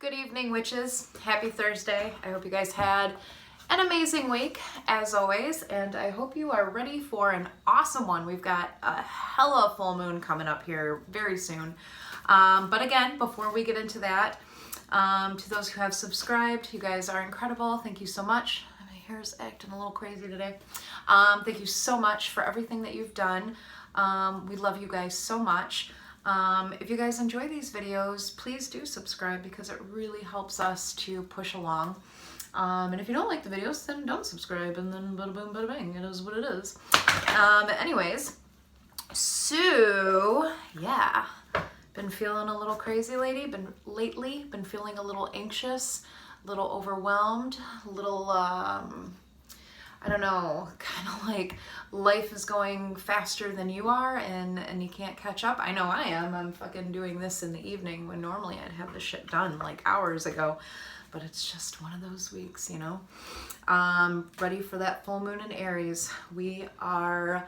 Good evening, witches. Happy Thursday. I hope you guys had an amazing week, as always, and I hope you are ready for an awesome one. We've got a hella full moon coming up here very soon. But again, before we get into that, to those who have subscribed, you guys are incredible. Thank you so much. My hair's acting a little crazy today. Thank you so much for everything that you've done. We love you guys so much. If you guys enjoy these videos, please do subscribe because it really helps us to push along. And if you don't like the videos, then don't subscribe, and then bada boom, bada bang, it is what it is. Anyways, so yeah, been feeling a little crazy lately, been feeling a little anxious, a little overwhelmed, a little, I don't know, kind of like life is going faster than you are and you can't catch up. I know I am. I'm fucking doing this in the evening when normally I'd have this shit done like hours ago. But it's just one of those weeks, you know. Ready for that full moon in Aries. We are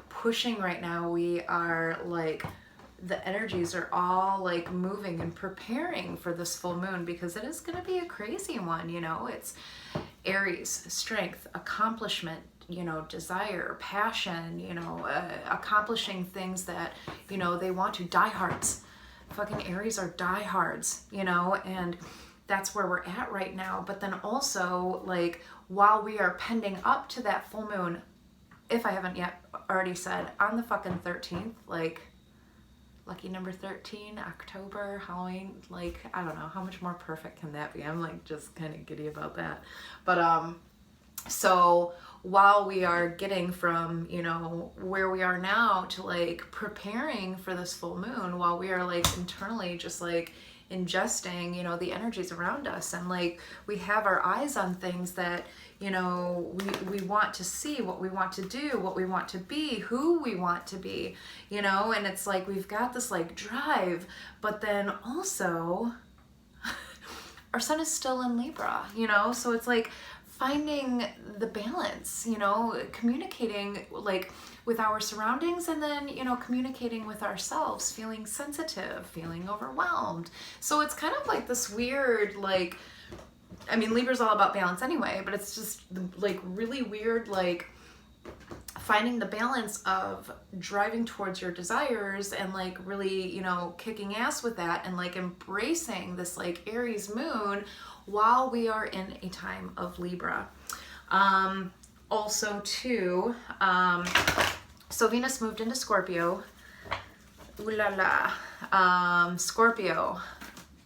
pushing right now. We are like, the energies are all like moving and preparing for this full moon because it is going to be a crazy one, you know. It's Aries, strength, accomplishment, you know, desire, passion, you know, accomplishing things that, you know, they want to. Diehards. Fucking Aries are diehards, you know, and that's where we're at right now. But then also, like, while we are pending up to that full moon, if I haven't yet already said, on the fucking 13th, like, lucky number 13, October, Halloween, like, I don't know, how much more perfect can that be? I'm like just kind of giddy about that. But so while we are getting from, you know, where we are now to like preparing for this full moon, while we are like internally just like ingesting, you know, the energies around us, and like we have our eyes on things that, you know, we want to see, what we want to do, what we want to be, who we want to be, you know, and it's like we've got this like drive, but then also our sun is still in Libra, you know, so it's like finding the balance, you know, communicating like with our surroundings, and then, you know, communicating with ourselves, feeling sensitive, feeling overwhelmed. So it's kind of like this weird, like, I mean, Libra's all about balance anyway, but it's just like really weird, like finding the balance of driving towards your desires and like really, you know, kicking ass with that and like embracing this like Aries moon while we are in a time of Libra. Also too, so Venus moved into Scorpio. Ooh la la. Scorpio.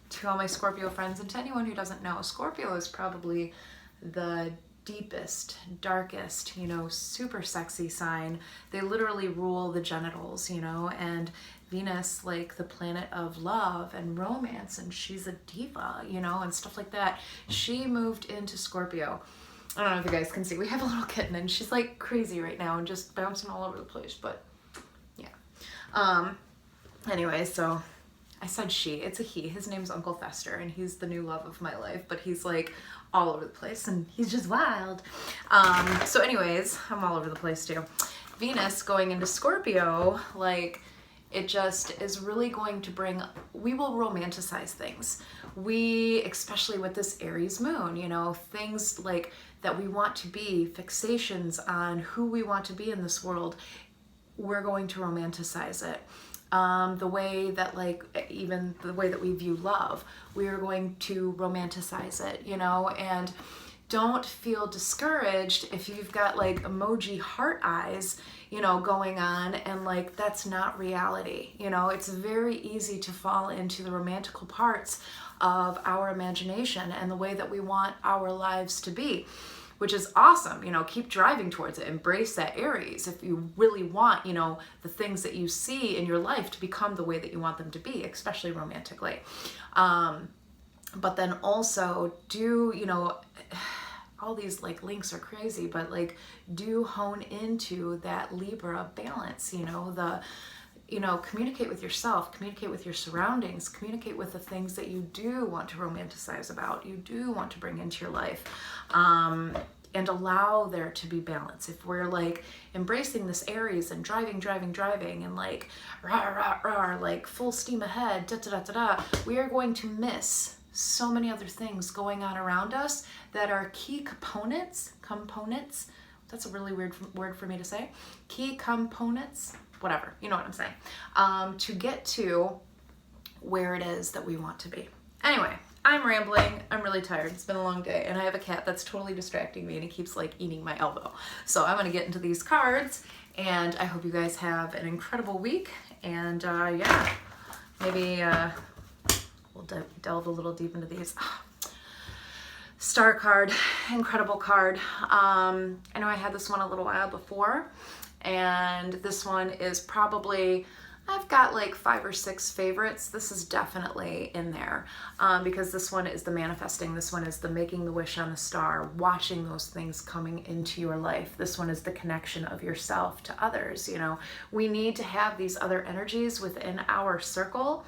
To all my Scorpio friends, and to anyone who doesn't know, Scorpio is probably the deepest, darkest, you know, super sexy sign. They literally rule the genitals, you know, and Venus, like the planet of love and romance, and she's a diva, you know, and stuff like that. She moved into Scorpio. I don't know if you guys can see, we have a little kitten and she's like crazy right now and just bouncing all over the place, but yeah. Anyway, so I said she, it's a he. His name's Uncle Fester, and he's the new love of my life, but he's like all over the place and he's just wild. So anyways, I'm all over the place too. Venus going into Scorpio, like, it just is really going to bring, we will romanticize things. We, especially with this Aries moon, you know, things like that we want to be, fixations on who we want to be in this world, we're going to romanticize it. The way that, like, even the way that we view love, we are going to romanticize it, you know, and don't feel discouraged if you've got like emoji heart eyes, you know, going on, and like that's not reality, you know. It's very easy to fall into the romantical parts of our imagination and the way that we want our lives to be, which is awesome, you know. Keep driving towards it. Embrace that Aries if you really want, you know, the things that you see in your life to become the way that you want them to be, especially romantically. But then also do, you know, all these like links are crazy, but like do hone into that Libra balance, you know, the, you know, communicate with yourself, communicate with your surroundings, communicate with the things that you do want to romanticize about, you do want to bring into your life, and allow there to be balance. If we're like embracing this Aries and driving and like rah, rah, rah, like full steam ahead, da, da, da, da, da, we are going to miss so many other things going on around us that are key components, that's a really weird word for me to say, key components, whatever, you know what I'm saying, to get to where it is that we want to be. Anyway, I'm rambling, I'm really tired, it's been a long day, and I have a cat that's totally distracting me and he keeps like eating my elbow. So I'm gonna get into these cards, and I hope you guys have an incredible week, and yeah, maybe we'll delve a little deep into these. Star card, incredible card. I know I had this one a little while before, and this one is probably, I've got like 5 or 6 favorites. This is definitely in there because this one is the manifesting. This one is the making the wish on the star, watching those things coming into your life. This one is the connection of yourself to others. You know, we need to have these other energies within our circle,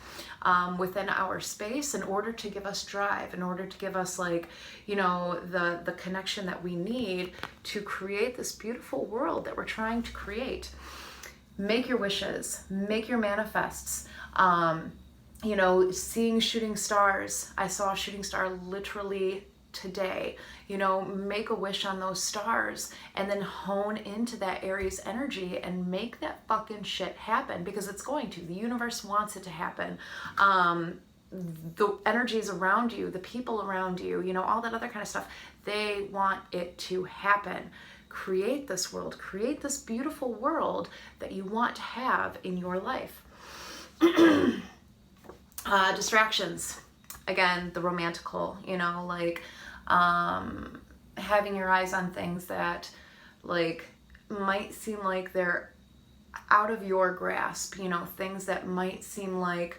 within our space, in order to give us drive, in order to give us, like, you know, the connection that we need to create this beautiful world that we're trying to create. Make your wishes, make your manifests. You know, seeing shooting stars. I saw a shooting star literally today. You know, make a wish on those stars and then hone into that Aries energy and make that fucking shit happen, because it's going to. The universe wants it to happen. The energies around you, the people around you, you know, all that other kind of stuff, they want it to happen. Create this world, create this beautiful world that you want to have in your life. Distractions, again, the romantical, you know, like having your eyes on things that like might seem like they're out of your grasp, you know, things that might seem like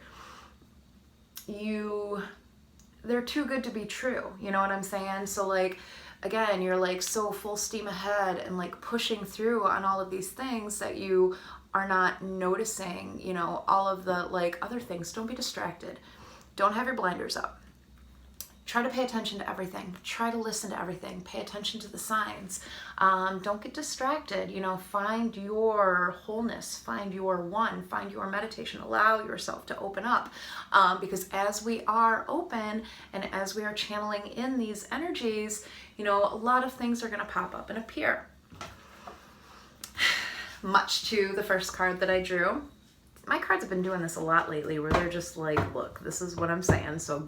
they're too good to be true, you know what I'm saying? So like, again, you're like so full steam ahead and like pushing through on all of these things that you are not noticing, you know, all of the like other things. Don't be distracted. Don't have your blinders up. Try to pay attention to everything. Try to listen to everything. Pay attention to the signs. Don't get distracted. You know, find your wholeness. Find your one. Find your meditation. Allow yourself to open up. Because as we are open and as we are channeling in these energies, you know, a lot of things are going to pop up and appear. Much to the first card that I drew. My cards have been doing this a lot lately, where they're just like, look, this is what I'm saying, so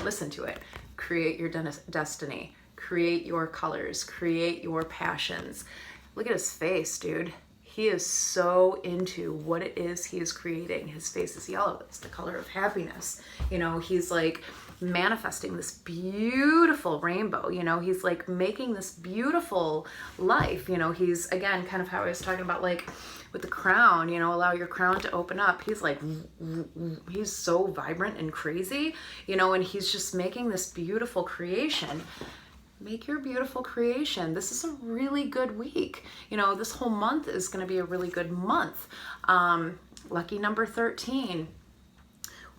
listen to it. Create your destiny. Create your colors. Create your passions. Look at his face, dude. He is so into what it is he is creating. His face is yellow. It's the color of happiness. You know, he's like manifesting this beautiful rainbow. You know, he's like making this beautiful life. You know, he's, again, kind of how I was talking about, like with the crown, you know, allow your crown to open up. He's like, he's so vibrant and crazy, you know, and he's just making this beautiful creation. Make your beautiful creation. This is a really good week. You know, this whole month is going to be a really good month. Lucky number 13.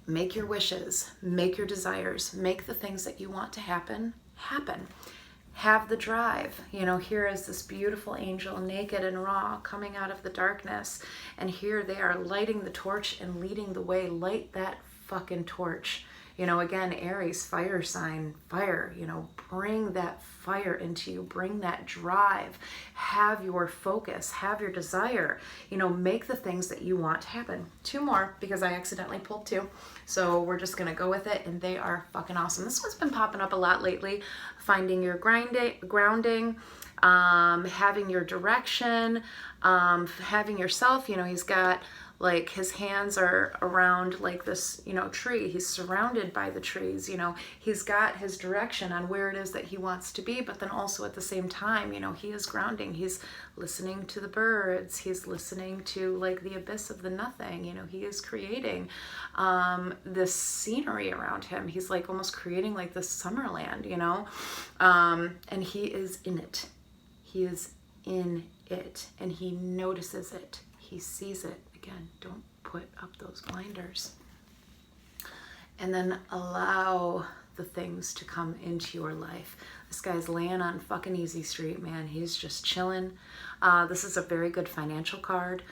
Make your wishes, make your desires, make the things that you want to happen, happen. Have the drive. You know, here is this beautiful angel, naked and raw, coming out of the darkness. And here they are lighting the torch and leading the way. Light that fucking torch. You know, again, Aries, fire sign, fire, you know, bring that fire into you, bring that drive, have your focus, have your desire, you know, make the things that you want to happen. 2 more, because I accidentally pulled 2. So we're just going to go with it, and they are fucking awesome. This one's been popping up a lot lately. Finding your grounding, having your direction, having yourself, you know, he's got like his hands are around like this, you know, tree. He's surrounded by the trees, you know, he's got his direction on where it is that he wants to be, but then also at the same time, you know, he is grounding. He's listening to the birds. He's listening to like the abyss of the nothing, you know, he is creating this scenery around him. He's like almost creating like this Summerland, you know, and he is in it. He is in it, and he notices it. He sees it. Again, don't put up those blinders. And then allow the things to come into your life. This guy's laying on fucking easy street, man. He's just chilling. This is a very good financial card.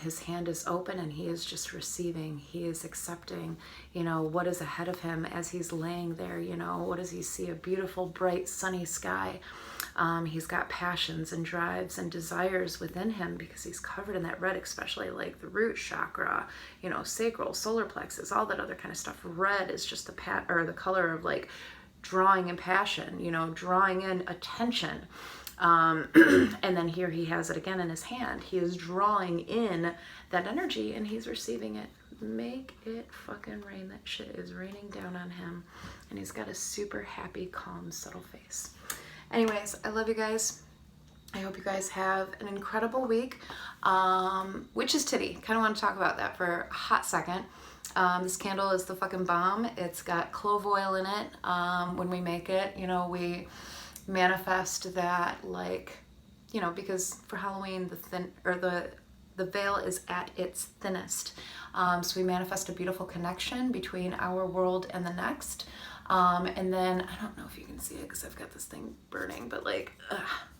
His hand is open and he is just receiving. He is accepting, you know, what is ahead of him as he's laying there. You know, what does he see? A beautiful, bright, sunny sky. He's got passions and drives and desires within him because he's covered in that red, especially like the root chakra, you know, sacral, solar plexus, all that other kind of stuff. Red is just the color of like drawing in passion, you know, drawing in attention. And then here he has it again in his hand. He is drawing in that energy and he's receiving it. Make it fucking rain. That shit is raining down on him. And he's got a super happy, calm, subtle face. Anyways, I love you guys. I hope you guys have an incredible week. Witch's Titty. Kind of want to talk about that for a hot second. This candle is the fucking bomb. It's got clove oil in it. When we make it, you know, we manifest that, like, you know, because for Halloween the veil is at its thinnest. So we manifest a beautiful connection between our world and the next. And then, I don't know if you can see it because I've got this thing burning, but like,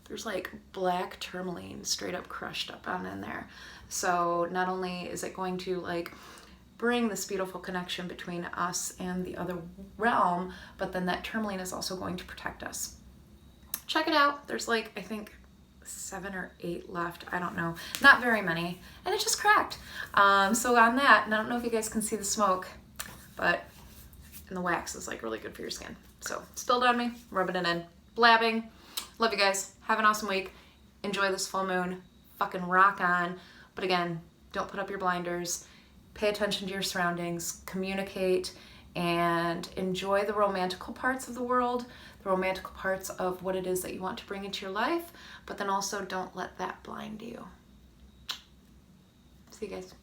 there's like black tourmaline straight up crushed up on in there. So not only is it going to like bring this beautiful connection between us and the other realm, but then that tourmaline is also going to protect us. Check it out. There's like, I think 7 or 8 left. I don't know. Not very many. And it just cracked. So on that, and I don't know if you guys can see the smoke, but and the wax is like really good for your skin. So spilled on me, rubbing it in, blabbing. Love you guys. Have an awesome week. Enjoy this full moon. Fucking rock on. But again, don't put up your blinders. Pay attention to your surroundings. Communicate and enjoy the romantical parts of the world, the romantical parts of what it is that you want to bring into your life, but then also don't let that blind you. See you guys.